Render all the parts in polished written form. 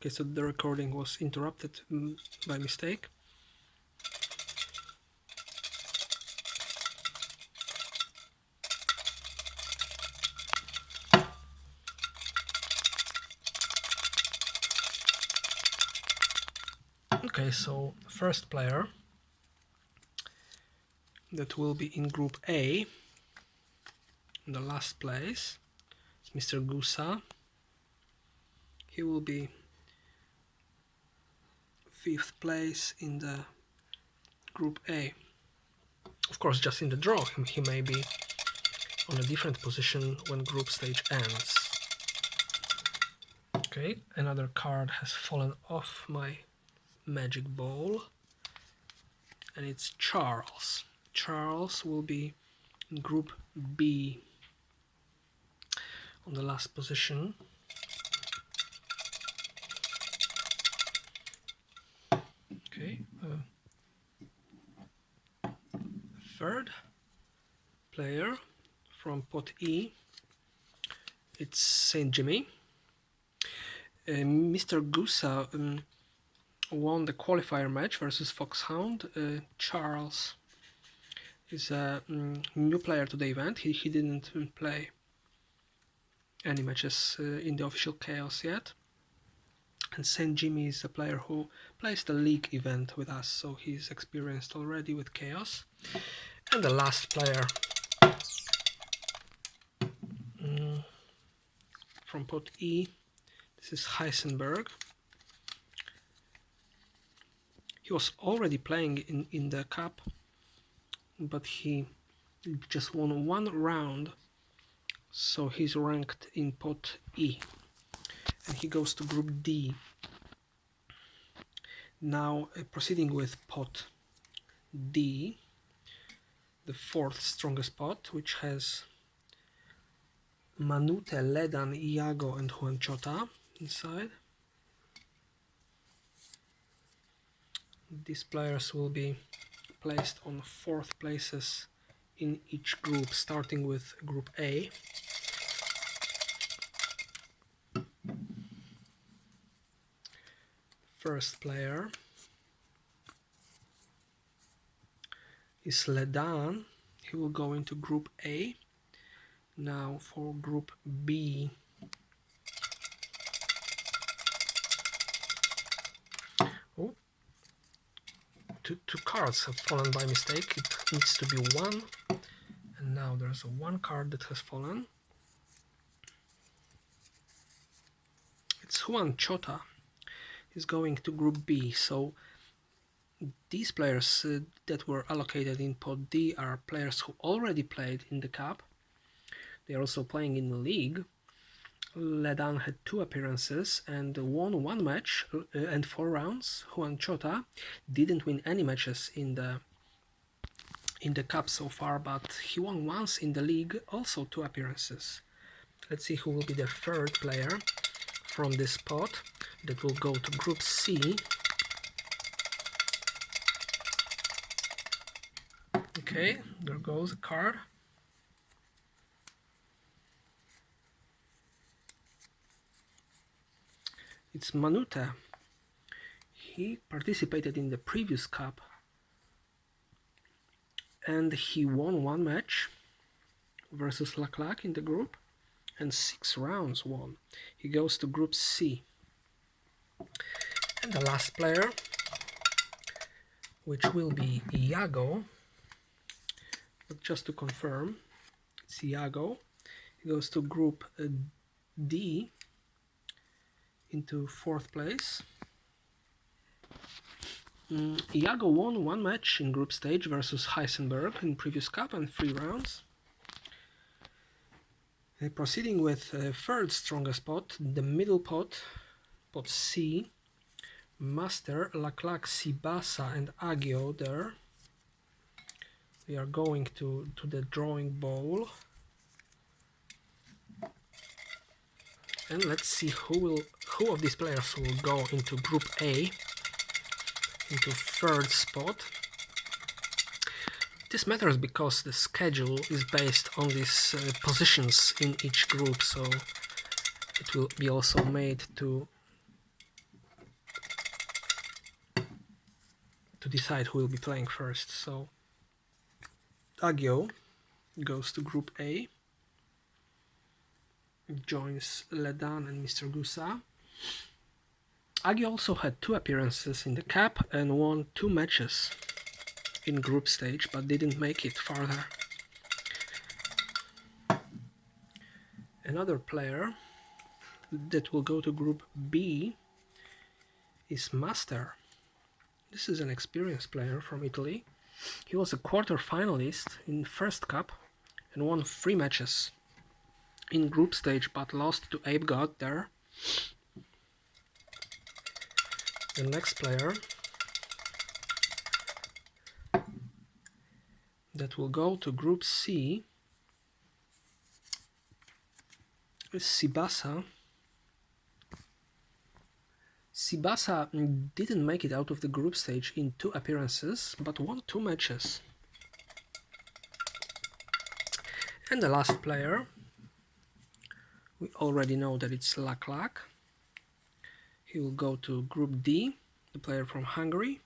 Okay, so the recording was interrupted by mistake. Okay, so first player that will be in Group A, in the last place, is Mr. Gusa. He will be 5th place in the Group A. Of course, just in the draw, he may be on a different position when group stage ends. Okay, another card has fallen off my magic ball, and it's Charles. Charles will be in Group B on the last position. Okay, third player from pot E, it's Saint Jimmy. Mr. Gusa won the qualifier match versus Foxhound. Charles is a new player to the event. He didn't play any matches in the official Chaos yet. And Saint Jimmy is a player who plays the league event with us, so he's experienced already with Chaos. And the last player from pot E, this is Heisenberg. He was already playing in the cup, but he just won one round, so he's ranked in pot E, and he goes to Group D. Now proceeding with pot D, the 4th strongest pot, which has Manute, Ledan, Iago and Juan Chota inside. These players will be placed on 4th places in each group, starting with Group A. First player is Ledan. He will go into Group A. Now for Group B. Oh, two cards have fallen by mistake. It needs to be 1. And now there's one card that has fallen. It's Juan Chota. He's going to Group B. So these players that were allocated in pot D are players who already played in the cup. They are also playing in the league. Ledan had 2 appearances and won 1 match and 4 rounds. Juan Chota didn't win any matches in the cup so far, but he won once in the league, also 2 appearances. Let's see who will be the 3rd player from this pot that will go to Group C. Okay, there goes a card. It's Manute. He participated in the previous cup and he won 1 match versus Laklak in the group and 6 rounds won. He goes to Group C. And the last player, which will be Iago, but just to confirm, it's Iago. He goes to Group D into 4th place. Iago won 1 match in group stage versus Heisenberg in previous cup and 3 rounds. Proceeding with 3rd strongest pot, the middle pot, pot C, Master, Laklak, Sibasa and Agio there. We are going to the drawing bowl. And let's see who of these players will go into Group A, into 3rd spot. This matters because the schedule is based on these positions in each group, so it will be also made to to decide who will be playing first. So Agio goes to Group A, joins Ledan and Mr. Gusa. Agio also had 2 appearances in the Cup and won 2 matches in group stage, but didn't make it farther. Another player that will go to Group B is Master. This is an experienced player from Italy. He was a quarter finalist in first Cup and won 3 matches in group stage, but lost to Ape God there. The next player that will go to Group C is Sibasa. Sibasa didn't make it out of the group stage in 2 appearances, but won 2 matches. And the last player, we already know that it's Lak Lak. He will go to Group D, the player from Hungary.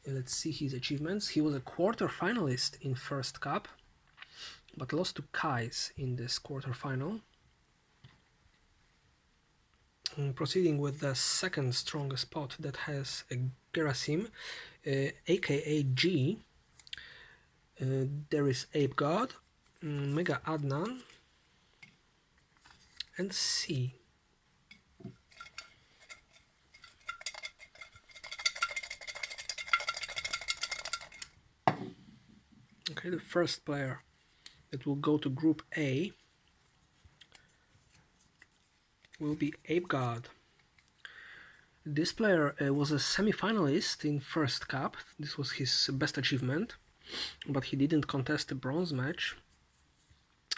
And let's see his achievements. He was a quarter finalist in first Cup, but lost to Kais in this quarter final. Proceeding with the second strongest pot that has a Gerasim, aka G. There is Ape God, Mega Adnan, and C. Okay, the first player that will go to Group A will be Ape God. This player was a semi-finalist in first Cup. This was his best achievement, but he didn't contest the bronze match,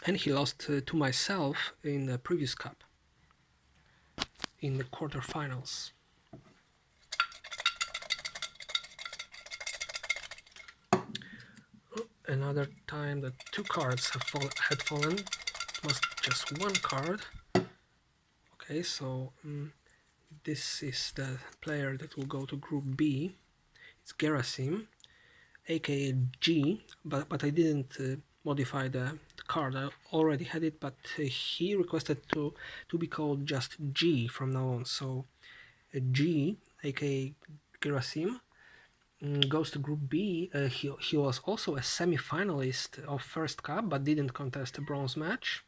and he lost to myself in the previous Cup in the quarterfinals. Another time that 2 cards had fallen. It was just 1 card. Okay, so this is the player that will go to Group B. It's Gerasim, aka G, but I didn't modify the card. I already had it, but he requested to be called just G from now on. So G, aka Gerasim, goes to Group B. He was also a semi-finalist of first Cup, but didn't contest a bronze match.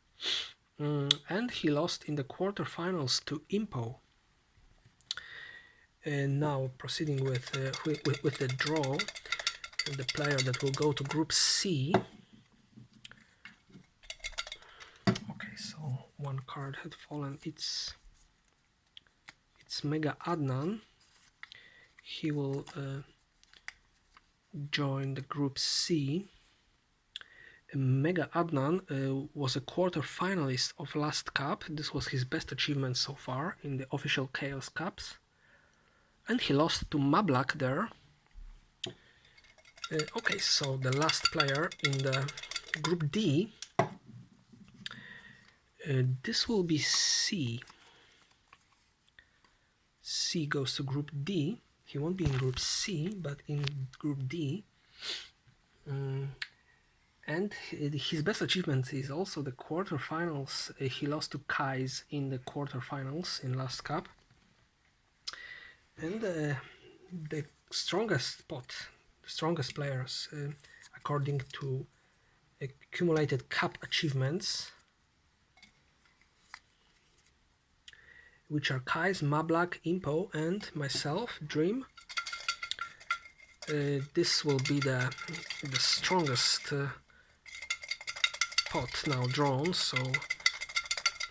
And he lost in the quarterfinals to Impo. And now proceeding with the draw, the player that will go to Group C. Okay, so 1 card had fallen. It's Mega Adnan. He will join the Group C. Mega Adnan was a quarter finalist of last Cup. This was his best achievement so far in the official Chaos Cups. And he lost to Mablak there. Okay, so the last player in the Group D, this will be C. C goes to Group D. He won't be in Group C, but in Group D. And his best achievement is also the quarterfinals. He lost to Kais in the quarterfinals in last Cup. And the strongest pot, the strongest players, according to accumulated Cup achievements, which are Kais, Mablak, Impo, and myself, Dream. This will be the strongest pot now drawn, so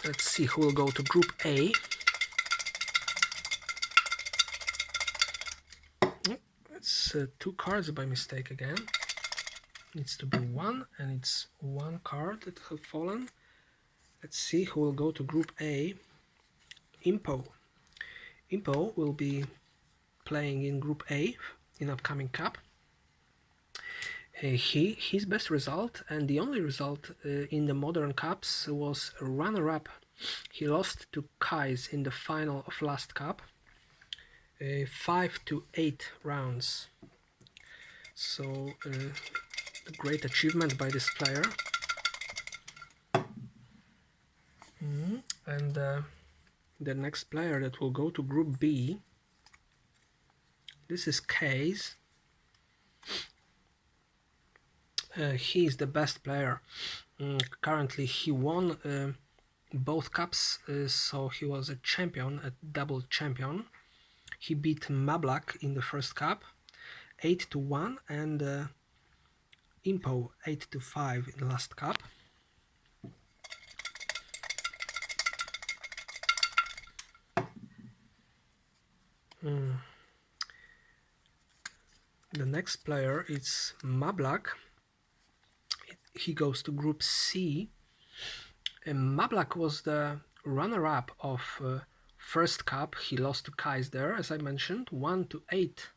let's see who will go to Group A. It's 2 cards by mistake again. Needs to be 1, and it's 1 card that have fallen. Let's see who will go to Group A. Impo. Impo will be playing in Group A in upcoming Cup. His best result, and the only result in the Modern Cups, was runner-up. He lost to Kais in the final of last Cup, 5 to 8 rounds. So a great achievement by this player. And the next player that will go to Group B, this is Kaos. He is the best player. Currently he won both cups, so he was a champion, a double champion. He beat Mablak in the first cup 8 to 1 and Impo 8 to 5 in the last cup. The next player is Mablak. He goes to Group C. Mablak was the runner-up of first cup. He lost to Kaos there, as I mentioned, 1 to 8.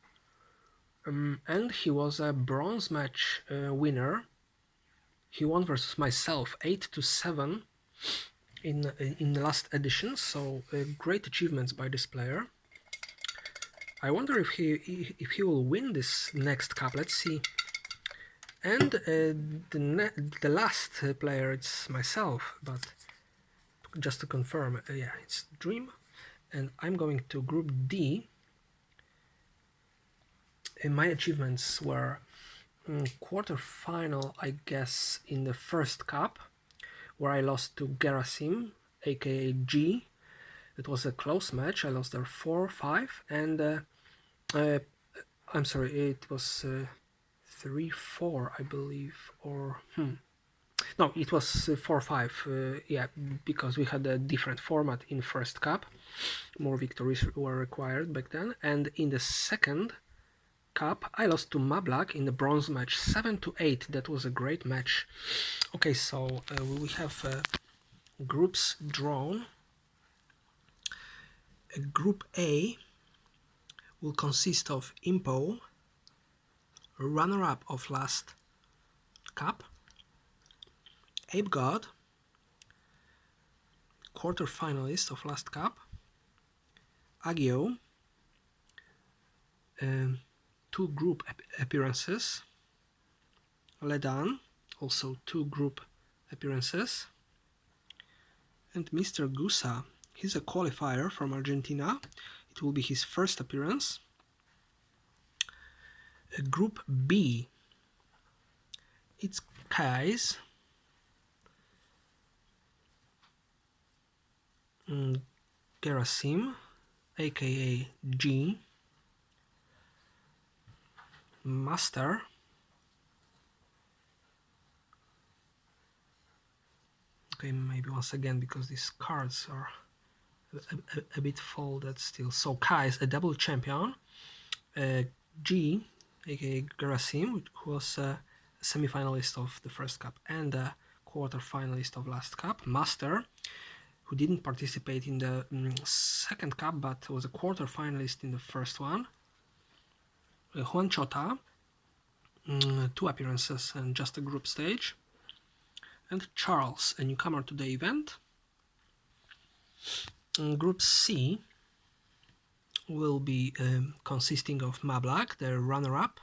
And he was a bronze match winner. He won versus myself 8 to 7 in the last edition, so great achievements by this player. I wonder if he will win this next cup. Let's see. And the last player, it's myself, but just to confirm, yeah, it's Dream. And I'm going to Group D. My achievements were quarter-final, I guess, in the first cup, where I lost to Gerasim, aka G. It was a close match. I lost there 4-5, and I'm sorry, it was 3-4, I believe, or no, it was 4-5. Yeah, because we had a different format in first cup. More victories were required back then, and in the second cup I lost to Mablak in the bronze match 7 to 8. That was a great match. Okay, so we have groups drawn. Group A will consist of Impo, runner-up of last cup, Ape God, quarter-finalist of last cup, Agio, 2 group appearances, Ledan, also 2 group appearances, and Mr. Gusa. He's a qualifier from Argentina. It will be his first appearance. Group B, it's Kaos, Gerasim, aka G, Master, okay, maybe once again because these cards are a bit folded still. So Kaos, a double champion, G, aka Gerasim, who was a semi-finalist of the first cup and a quarter-finalist of last cup, Master, who didn't participate in the second cup but was a quarter-finalist in the first one, Juan Chota, 2 appearances and just a group stage, and Charles, a newcomer to the event. Group C will be consisting of Mablak, the runner-up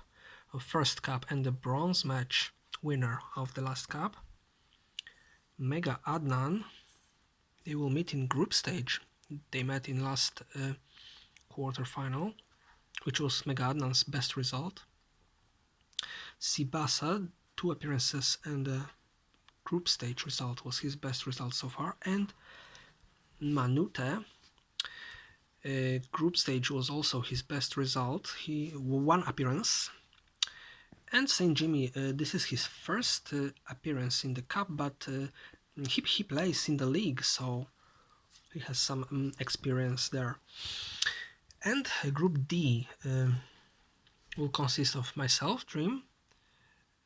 of first cup and the bronze match winner of the last cup, Mega Adnan. They will meet in group stage. They met in last quarter-final, which was Mega Adnan's best result. Sibasa, 2 appearances and a group stage result was his best result so far, and Manute, group stage was also his best result. He 1 appearance. And Saint Jimmy, this is his first appearance in the cup, but he plays in the league, so he has some experience there. And Group D will consist of myself, Dream.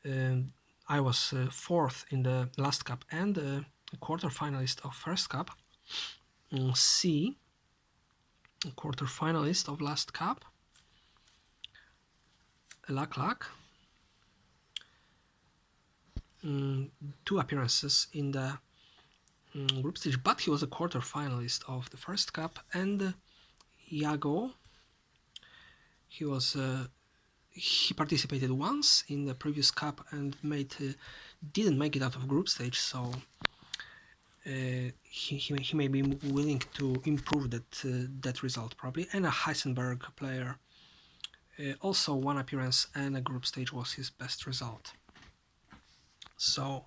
I was 4th in the last cup and a quarter-finalist of first cup. C, quarter-finalist of last cup, Luck, 2 appearances in the group stage, but he was a quarter-finalist of the first cup, and Iago, He was he participated once in the previous cup and didn't make it out of group stage, so he may be willing to improve that result probably. And a Heisenberg player, also one appearance and a group stage was his best result. So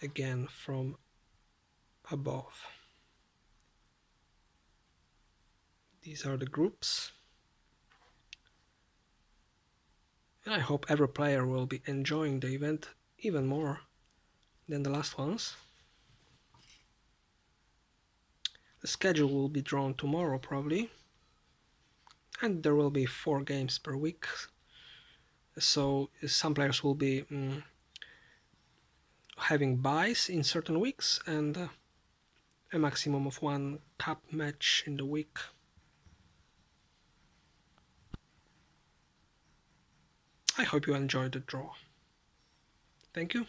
again, from above, these are the groups, and I hope every player will be enjoying the event even more than the last ones. The schedule will be drawn tomorrow probably, and there will be 4 games per week, so some players will be having buys in certain weeks and a maximum of 1 cup match in the week. I hope you enjoyed the draw. Thank you.